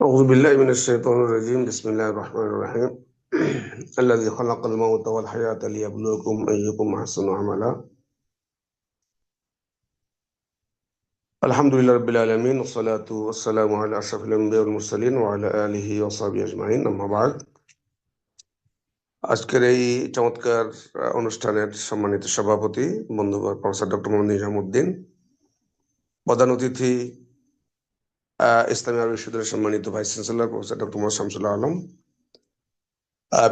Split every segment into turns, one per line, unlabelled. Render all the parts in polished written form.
أعوذ بالله من الشيطان الرجيم بسم الله الرحمن الرحيم الذي خلق الموت والحياة ليبلوكم أيكم أحسن عملا الحمد لله رب العالمين والصلاة والسلام على أشرف الأنبياء والمرسلين وعلى آله وصحبه أجمعين أما بعد আজকের এই চমৎকার অনুষ্ঠানের সম্মানিত সভাপতি বন্ধুবর প্রফেসর ডক্টর মোহাম্মদ নিজামুদ্দিন, প্রধান অতিথি ইসলামী আরবি বিশ্ববিদ্যালয়ের সম্মানিত vice chancellor professor doctor Mohammad Shamsul Alam,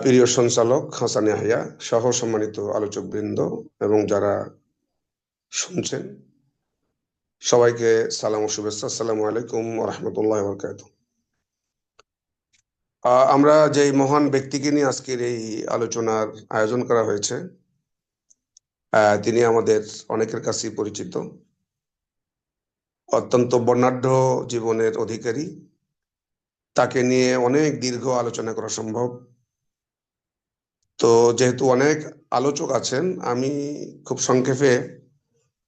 প্রিয় সঞ্চালক হাসান ইয়াহিয়া সহ সম্মানিত আলোচক বৃন্দ এবং যারা শুনছেন সবাইকে সালাম ও শুভেচ্ছা। আসসালামু আলাইকুম ওয়া রাহমাতুল্লাহি ওয়া বারাকাতুহু। আমরা যে মহান ব্যক্তিকে নিয়ে আজকের এই আলোচনার আয়োজন করা হয়েছে, তিনি আমাদের অনেকের কাছেই পরিচিত, অত্যন্ত বর্ণাঢ্য জীবনের অধিকারী। তাকে নিয়ে অনেক দীর্ঘ আলোচনা করা সম্ভব। তো যেহেতু অনেক আলোচক আছেন, আমি খুব সংক্ষেপে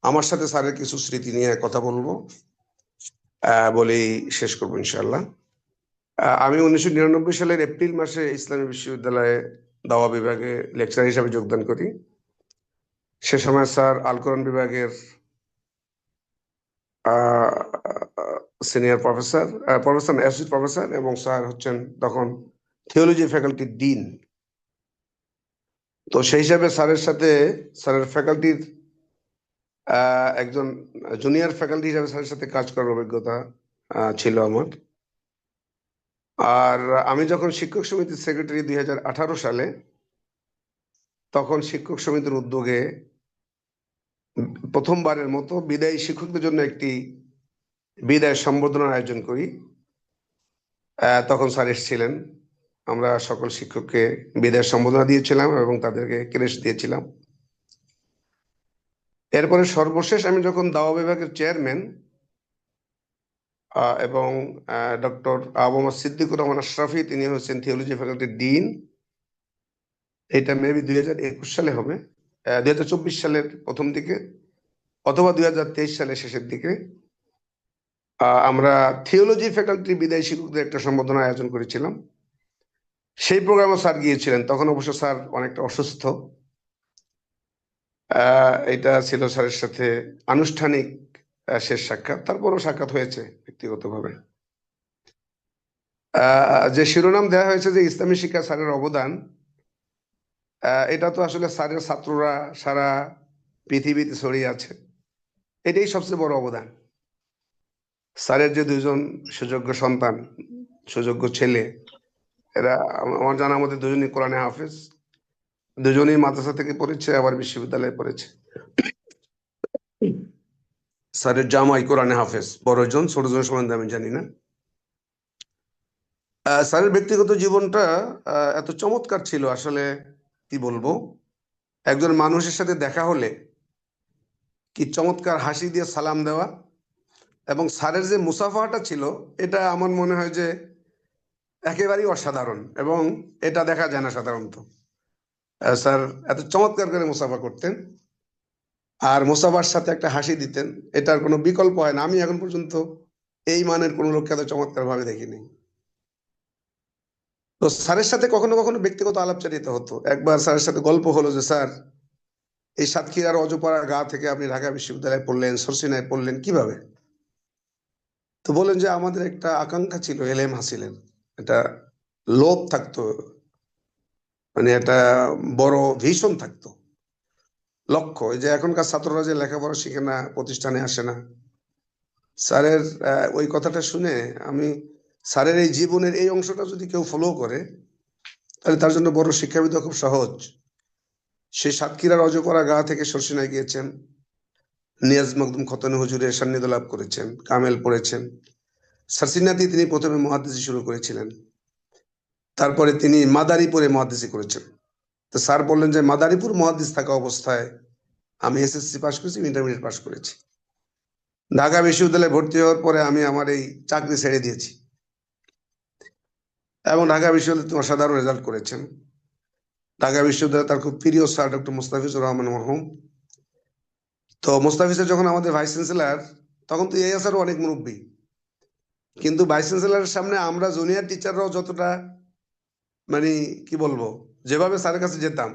আমার সাথে স্যারের কিছু স্মৃতি নিয়ে কথা বলবো, বলেই শেষ করবো ইনশাল্লাহ। আমি 1999 সালের এপ্রিল মাসে ইসলামী বিশ্ববিদ্যালয়ে দাওয়া বিভাগে লেকচার হিসাবে যোগদান করি। সে সময় স্যার আল কোরআন বিভাগের সিনিয়র প্রফেসর, অ্যাসোসিয়েট প্রফেসর, এবং স্যার হচ্ছেন তখন থিওলজি ফ্যাকাল্টির ডিন। তো সেই হিসাবে স্যারের ফ্যাকাল্টির একজন জুনিয়র ফ্যাকাল্টি হিসাবে স্যারের সাথে কাজ করার অভিজ্ঞতা ছিল আমার। আর আমি যখন শিক্ষক সমিতির সেক্রেটারি 2018 সালে, তখন শিক্ষক সমিতির উদ্যোগে প্রথমবারের মতো বিদায়ী শিক্ষকদের জন্য একটি বিদায় সম্বর্ধনার আয়োজন করি। তখন স্যার এসেছিলেন, আমরা সকল শিক্ষককে বিদায় সম্বর্ধনা দিয়েছিলাম এবং তাদেরকে ক্রেস্ট দিয়েছিলাম। এরপরে সর্বশেষ আমি যখন দাওয়া বিভাগের চেয়ারম্যান এবং ডক্টর আবু মোহাম্মদ সিদ্দিকুর রহমান আশরাফি, তিনি হচ্ছেন থিওলজি ফ্যাকাল্টির ডিন। এটা মেবি 2021 সালে হবে, 2024 সালের প্রথম দিকে অথবা 2023 সালের শেষের দিকে আমরা থিওলজি ফ্যাকাল্টির বিদায়ী শিক্ষকদের একটা সম্বর্ধনা আয়োজন করেছিলাম। সেই প্রোগ্রামে স্যার গিয়েছিলেন। তখন অবশ্য স্যার অনেকটা অসুস্থ। এটা ছিল স্যারের সাথে আনুষ্ঠানিক শেষ সাক্ষাৎ। তারপরও সাক্ষাৎ হয়েছে ব্যক্তিগতভাবে। যে শিরোনাম দেওয়া হয়েছে যে ইসলামী শিক্ষা স্যারের অবদান, এটা তো আসলে স্যারের ছাত্ররা সারা পৃথিবীতে ছড়িয়ে আছে, এটাই সবচেয়ে বড় অবদান। স্যারের যে দুজন সুযোগ্য সন্তান, সুযোগ্য ছেলে, এরা আমার জানার মধ্যে দুজনই কোরআনে হাফেজ, দুজনেই মাদ্রাসা থেকে পড়েছে, আবার বিশ্ববিদ্যালয়ে পড়েছে। স্যারের জামাই কোরআনে হাফেজ, বড়জন, ছোটজন সম্বন্ধে আমি জানি না। স্যারের ব্যক্তিগত জীবনটা এত চমৎকার ছিল, আসলে কি বলবো। একজন মানুষের সাথে দেখা হলে কি চমৎকার হাসি দিয়ে সালাম দেওয়া, এবং স্যারের যে মুসাফাটা ছিল, এটা আমার মনে হয় যে একেবারেই অসাধারণ, এবং এটা দেখা যায় না সাধারণত। স্যার এত চমৎকার করে মুসাফা করতেন, আর মুসাফার সাথে একটা হাসি দিতেন, এটার কোনো বিকল্প হয় না। আমি এখন পর্যন্ত এই মানের কোনো লোককে এত চমৎকার ভাবে দেখিনি। তো স্যারের সাথে কখনো কখনো ব্যক্তিগত আলাপচারিতা হতো। একবার স্যারের সাথে গল্প হলো যে, স্যার এই সাতক্ষীরার অজপাড়া গা থেকে আপনি ঢাকা বিশ্ববিদ্যালয়ে পড়লেন, সরসিনায় পড়লেন কিভাবে? তো বলেন যে আমাদের একটা আকাঙ্ক্ষা ছিল এলেম হাসিলের, একটা লোভ থাকতো, মানে একটা বড় ভিশন থাকতো, লক্ষ্য। এই যে এখনকার ছাত্ররা যে লেখাপড়া শিখে না, প্রতিষ্ঠানে আসে না, স্যারের ওই কথাটা শুনে আমি স্যারের এই জীবনের এই অংশটা যদি কেউ ফলো করে, তাহলে তার জন্য বড় শিক্ষাবিদ খুব সহজ। সে সাতক্ষীরার অজপাড়া গা থেকে সরসিনায় গিয়েছেন, নিয়াজ মখদুম খতনে হুজুরের সান্নিধ্য লাভ করেছেন, কামেল পড়েছেন। সরসিনাতে তিনি প্রথমে মুহাদ্দিসি শুরু করেছিলেন, তারপরে তিনি মাদারীপুরে মুহাদ্দিসি করেছেন। তো স্যার বললেন যে মাদারীপুর মুহাদ্দিস থাকা অবস্থায় আমি এসএসসি পাস করেছি, ইন্টারমিডিয়েট পাস করেছি। ঢাকা বিশ্ববিদ্যালয়ে ভর্তি হওয়ার পরে আমি আমার এই চাকরি ছেড়ে দিয়েছি, এবং ঢাকা বিশ্ববিদ্যালয়ে অসাধারণ রেজাল্ট করেছেন। ঢাকা বিশ্ববিদ্যালয়ে তার খুব প্রিয় স্যার ডক্টর মোস্তাফিজুর রহমান মরহুম। তো মোস্তাফিজের যখন আমাদের ভাইস চ্যান্সেলর, তখন তো এই স্যারও অনেক মুরব্বী। কিন্তু ভাইস চ্যান্সেলরের সামনে আমরা জুনিয়র টিচাররাও যতটা মানে কি বলবো, যেভাবে স্যারের কাছে যেতাম,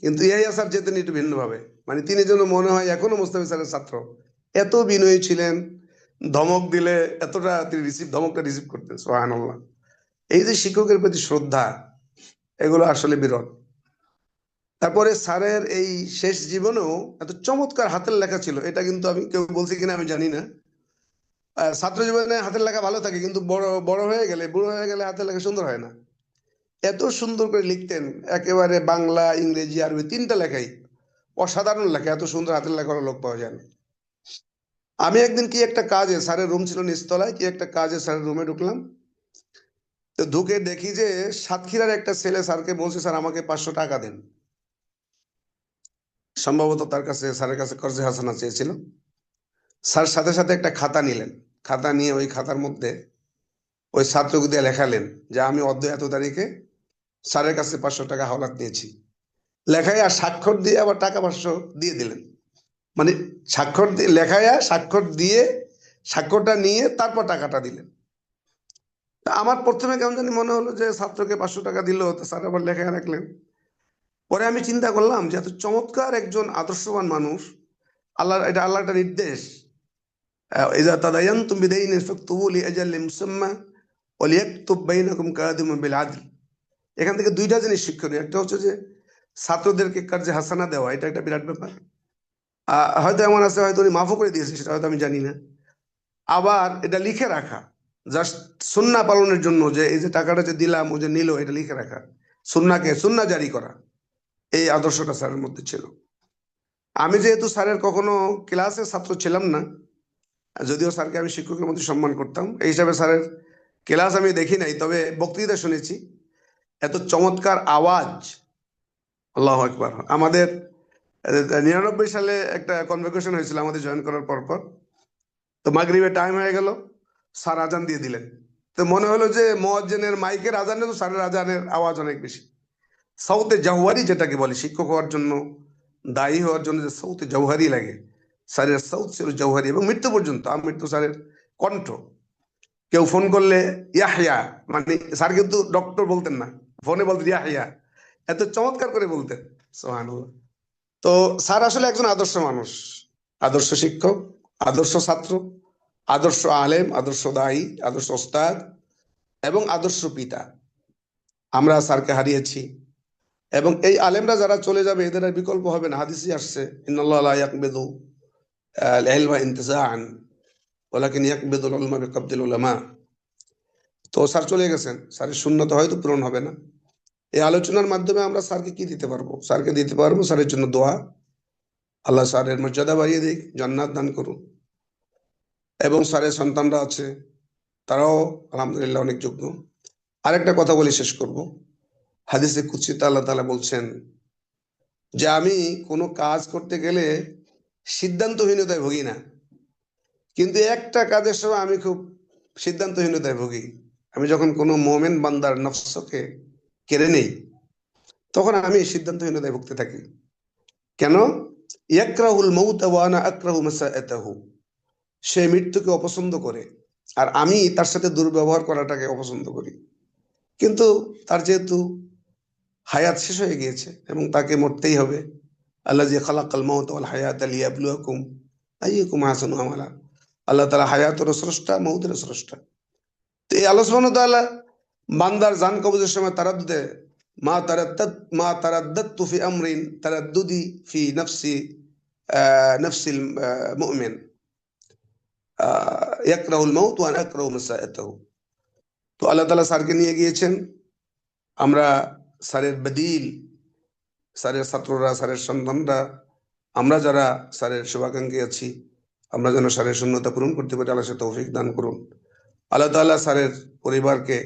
কিন্তু ইয়াহিয়া স্যার যেতেন একটু ভিন্নভাবে। মানে তিনি যেন মনে হয় এখনো মোস্তাফিজ স্যারের ছাত্র, এত বিনয়ী ছিলেন। ধমক দিলে এতটা তিনি ধমকটা রিসিভ করতেন, সুবহানাল্লাহ। এই যে শিক্ষকের প্রতি শ্রদ্ধা, এগুলো আসলে বিরল। তারপরে স্যারের এই শেষ জীবনেও এত চমৎকার হাতের লেখা ছিল, এটা কিন্তু আমি, কেউ বলছি কিনা আমি জানি না। ছাত্র জীবনে হাতের লেখা ভালো থাকে, কিন্তু বড় বড় হয়ে গেলে, বুড়ো হয়ে গেলে হাতের লেখা সুন্দর হয় না। এত সুন্দর করে লিখতেন, একেবারে বাংলা, ইংরেজি, আরবি তিনটা লেখাই অসাধারণ লেখা। এত সুন্দর হাতের লেখা লোক পাওয়া যায় না। আমি একদিন কি একটা কাজে, স্যারের রুম ছিল নিচতলায়, কি একটা কাজে স্যারের রুমে ঢুকলাম। তো ঢুকে দেখি যে সাতক্ষীরার একটা ছেলে স্যারকে বলছে, স্যার আমাকে 500 টাকা দেন। সম্ভবত তার কাছে, স্যারের কাছে কর্জে হাসানা চেয়েছিল। স্যার সাথে সাথে একটা খাতা নিলেন। খাতা নিয়ে ওই খাতার মধ্যে ওই ছাত্রকে দিয়ে লেখালেন যে আমি অদ্য এত তারিখে স্যারের কাছে 500 টাকা হাওলাত নিয়েছি। লেখায় আর স্বাক্ষর দিয়ে আবার টাকা 500 দিয়ে দিলেন। মানে স্বাক্ষর দিয়ে, লেখায় আর স্বাক্ষর দিয়ে, স্বাক্ষরটা নিয়ে তারপর টাকাটা দিলেন। তা আমার প্রথমে কেমন জানি মনে হলো যে ছাত্রকে 500 টাকা দিল, তো স্যার আবার লেখায় রাখলেন। পরে আমি চিন্তা করলাম যে এত চমৎকার একজন আদর্শবান মানুষ, আল্লাহ, এটা আল্লাহ একটা নির্দেশ, ইযা তাদায়ানতুম বিদাইনিন ফাকতুবু লিআজালিন মুসাম্মা ওয়া লিয়াকতুব বাইনাকুম কাদিমুন বিল আদল। এখান থেকে দুইটা জিনিস শিক্ষণীয়। একটা হচ্ছে যে ছাত্রদেরকে কার্যে হাসানা দেওয়া, এটা একটা বিরাট ব্যাপার। হয়তো এমন আছে, হয়তো উনি মাফও করে দিয়েছে, সেটা হয়তো আমি জানি না। আবার এটা লিখে রাখা, জাস্ট সুন্নাহ পালনের জন্য, যে এই যে টাকাটা যে দিলাম, ও যে নিল, এটা লিখে রাখা, সুন্নাহ জারি করা, এই আদর্শটা স্যারের মধ্যে ছিল। আমি যেহেতু স্যারের কখনো ক্লাসে ছাত্র ছিলাম না, যদিও স্যারকে আমি শিক্ষকের মধ্যে সম্মান করতাম, এই হিসাবে স্যারের ক্লাস আমি দেখি নাই, তবে বক্তৃতা শুনেছি। এত চমৎকার আওয়াজ, আল্লাহু আকবার। আমাদের 99 সালে একটা কনভোকেশন হয়েছিল আমাদের জয়েন করার পর পর। তো মাগরিবের টাইম হয়ে গেল, স্যার আজান দিয়ে দিলেন। তো মনে হলো যে মুয়াজ্জিনের মাইকের আজানে তো স্যারের আজানের আওয়াজ অনেক বেশি। সাউতে জাওহারি যেটাকে বলে, শিক্ষক হওয়ার জন্য, দায়ী হওয়ার জন্য যে সাউতে জাওহারি লাগে, স্যারের সাউথ ছিল জাওহারি, এবং মৃত্যু পর্যন্ত আমৃত্যু স্যারের কণ্ঠ। কেউ ফোন করলে ইয়াহিয়া, মানে স্যার কিন্তু ডক্টর বলতেন না, ফোনে বলতেন ইয়াহিয়া, এত চমৎকার করে বলতেন, সুবহানাল্লাহ। তো স্যার আসলে একজন আদর্শ মানুষ, আদর্শ শিক্ষক, আদর্শ ছাত্র, আদর্শ আলেম, আদর্শ দায়ী, আদর্শ ওস্তাদ, এবং আদর্শ পিতা। আমরা স্যারকে হারিয়েছি, এবং এই আলেমরা যারা চলে যাবে, এদের আর বিকল্প হবে না। হাদিসে আসছে, ইন্নাল্লাহ লা ইয়াকবিদু আল ইলমা ইনতিজাআন ওয়ালাকিন ইয়াকবিদুল ইলমা বিকবদিল উলামা। তো স্যার চলে গেছেন, স্যারের শূন্যতা হয়তো পূরণ হবে না। এই আলোচনার মাধ্যমে আমরা স্যারকে কি দিতে পারবো? স্যারকে দিতে পারবো স্যারের জন্য দোয়া, আল্লাহ স্যারের মর্যাদা বাড়িয়ে দিক, জান্নাত দান করুন। এবং স্যারের সন্তানরা আছে, তারাও আলহামদুলিল্লাহ অনেক যোগ্য। আরেকটা কথা বলে শেষ করব। হাদিসে কুদসিতে আল্লাহ তাআলা বলছেন যে আমি কোনো কাজ করতে গেলে সিদ্ধান্তহীনতায় ভুগি না, কিন্তু একটা কাজের সময় আমি খুব সিদ্ধান্তহীনতায় ভুগি। আমি যখন কোনো মোমেন বান্দার নফসকে কেড়ে নেই, তখন আমি সিদ্ধান্তহীনতায় ভুগতে থাকি। কেন? ইয়াকরাহুল মাউত ওয়া আনা আকরাহু মাসাআতাহু। সে মৃত্যুকে অপছন্দ করে, আর আমি তার সাথে দুর্ব্যবহার করাটাকে অপছন্দ করি। কিন্তু তার যেহেতু হায়াত শেষ হয়ে গিয়েছে এবং তাকে মরতেই হবে, আল্লাযী খালাকাল মাউতা ওয়াল হায়াতা লিয়াবলুয়াকুম আইয়ুকুম আহসানু আমালা। আল্লাহ তাআলা হায়াতেরও স্রষ্টা, মউতেরও স্রষ্টা। তো এই আল্লাহ সুবহানাহু ওয়া তাআলা বান্দার জান কবজের সময় তারাদ্দুদে, মা তারাদ্দাতু ফি আমরিন তারাদ্দুদি ফি নাফসিল মুমিন ইয়াকরাহুল মাউত ওয়া আনা আকরাহু মাসাআতাহু। তো আল্লাহ তাআলা স্যারকে নিয়ে গিয়েছেন। আমরা স্যারের বদিল, স্যারের ছাত্ররা, স্যারের সন্তানরা, আমরা যারা স্যারের শুভাকাঙ্ক্ষী আছি, আমরা যেন স্যারের শূন্যতা পূরণ করতে পারি। আল্লাহ সে তৌফিক দান করুন। আল্লাহ তাআলা স্যারের পরিবারকে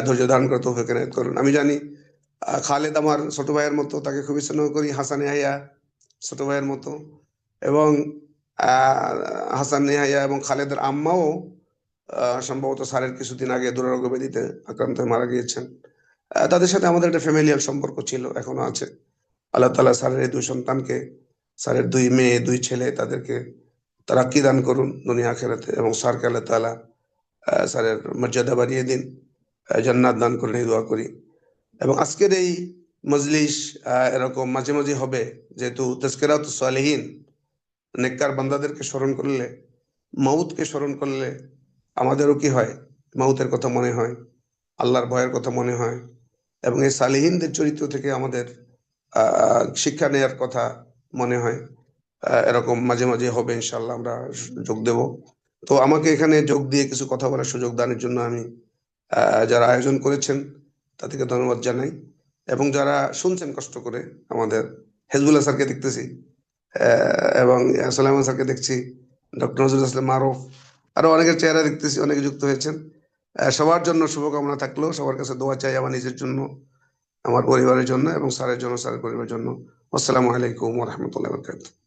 ধৈর্য ধারণ করে তৌফিক এনায়েত করুন। আমি জানি খালেদ আমার ছোট ভাইয়ের মতো, তাকে খুবই স্নেহ করি। হাসান ইয়াহিয়া ছোট ভাইয়ের মতো, এবং হাসান ইয়াহিয়া এবং খালেদের আম্মাও সম্ভবত স্যারের কিছুদিন আগে দুরারোগ্য ব্যাধিতে আক্রান্ত হয়ে মারা গিয়েছেন। তাদের সাথে আমাদের একটা ফ্যামিলিয়াল সম্পর্ক ছিল, এখনো আছে। আল্লাহ তাআলা স্যারের এই দুই সন্তানকে, স্যারের দুই মেয়ে, দুই ছেলে, তাদেরকে তারাক্কি দান করুন দুনিয়া আখিরাতে, এবং স্যারকে আল্লাহ তাআলা স্যারের মর্যাদা বাড়িয়ে দিন, জান্নাত দান করেন এই দোয়া করি। এবং আজকের এই মজলিস এরকম মাঝে মাঝে হবে, যেহেতু তাজকিরাতুস সালিহিন, নেককার বান্দাদেরকে স্মরণ করলে, মাউতকে স্মরণ করলে আমাদেরও কি হয়, মাউতের কথা মনে হয়, আল্লাহর ভয়ের কথা মনে হয়, এবং এই সালিহিনদের চরিত্র থেকে আমাদের শিক্ষা নেয়ার কথা মনে হয়। এরকম মাঝে মাঝে হবে, ইনশাল্লাহ আমরা যোগ দেব। তো আমাকে এখানে যোগ দিয়ে কিছু কথা বলার সুযোগ দানের জন্য আমি যারা আয়োজন করেছেন তাদেরকে ধন্যবাদ জানাই, এবং যারা শুনছেন কষ্ট করে, আমাদের হেজবুল্লাহ স্যারকে দেখতেছি, এবং সালামান স্যারকে দেখছি, ডক্টর নজরুল ইসলাম মারুফ, আরো অনেকের চেহারা দেখতেছি, অনেকে যুক্ত হয়েছেন। সবার জন্য শুভকামনা থাকলো, সবার কাছে দোয়া চাই, আমার নিজের জন্য, আমার পরিবারের জন্য, এবং স্যারের জন্য, স্যারের পরিবারের জন্য। আসসালামু আলাইকুম ওয়া রাহমাতুল্লাহি ওয়া বারাকাতুহু।